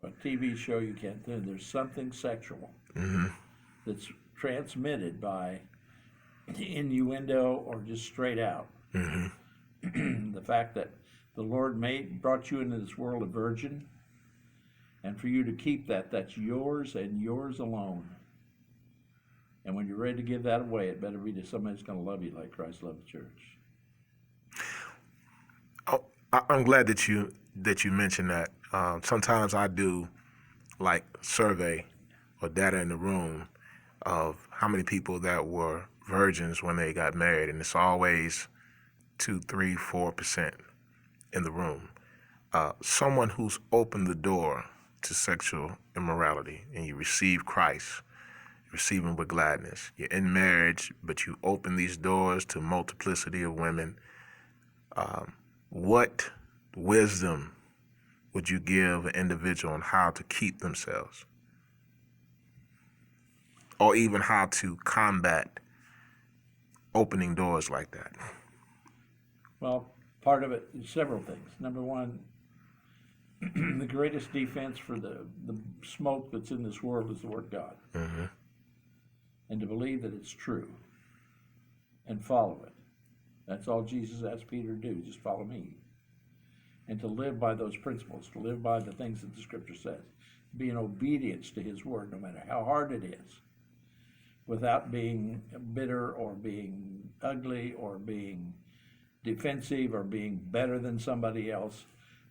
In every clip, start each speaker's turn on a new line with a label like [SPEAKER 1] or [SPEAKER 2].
[SPEAKER 1] a TV show you can't do. There's something sexual that's transmitted by innuendo or just straight out. The fact that the Lord brought you into this world a virgin, and for you to keep that, that's yours and yours alone. And when you're ready to give that away, it better be to somebody that's going to love you like Christ loved the church.
[SPEAKER 2] Oh, I'm glad that you mentioned that. Sometimes I do like survey or data in the room of how many people that were virgins when they got married, and it's always 2, 3, 4% in the room. Someone who's opened the door to sexual immorality, and you receive Christ, you receive him with gladness. You're in marriage, but you open these doors to multiplicity of women. What wisdom would you give an individual on how to keep themselves? Or even how to combat opening doors like that?
[SPEAKER 1] Well, part of it is several things. Number one, the greatest defense for the smoke that's in this world is the Word of God. And to believe that it's true and follow it. That's all Jesus asked Peter to do, just follow me. And to live by those principles, to live by the things that the Scripture says. Be in obedience to His Word, no matter how hard it is, without being bitter or being ugly or being defensive or being better than somebody else.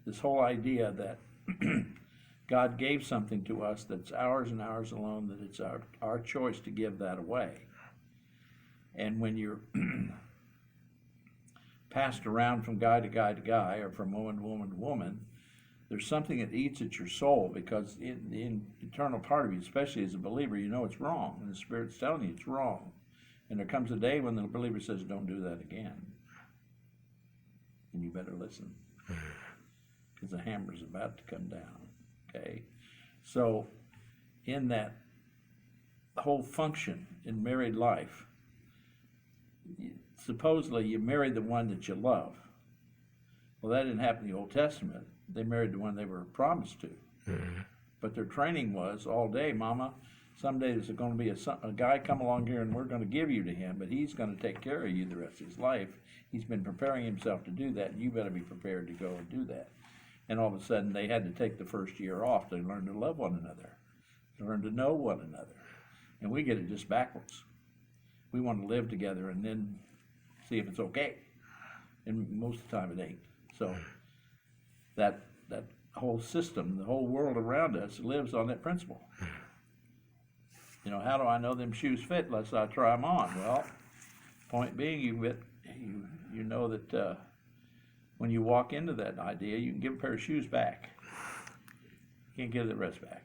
[SPEAKER 1] This whole idea that God gave something to us that's ours and ours alone, that it's our choice to give that away. And when you're passed around from guy to guy to guy, or from woman to woman to woman, there's something that eats at your soul, because in the eternal part of you, especially as a believer, you know it's wrong, and the Spirit's telling you it's wrong. And there comes a day when the believer says, don't do that again. And you better listen, because the hammer's about to come down, okay? So in that whole function in married life, supposedly you marry the one that you love. Well, that didn't happen in the Old Testament. They married the one they were promised to. But their training was all day, Mama, someday there's going to be a guy come along here and we're going to give you to him, but he's going to take care of you the rest of his life. He's been preparing himself to do that, and you better be prepared to go and do that. And all of a sudden they had to take the first year off to learn to love one another, to learn to know one another. And we get it just backwards. We want to live together and then see if it's okay. And most of the time it ain't. So that whole system, the whole world around us lives on that principle. You know, how do I know them shoes fit unless I try them on? Well, point being, you know that when you walk into that idea, you can give a pair of shoes back. You can't give the rest back.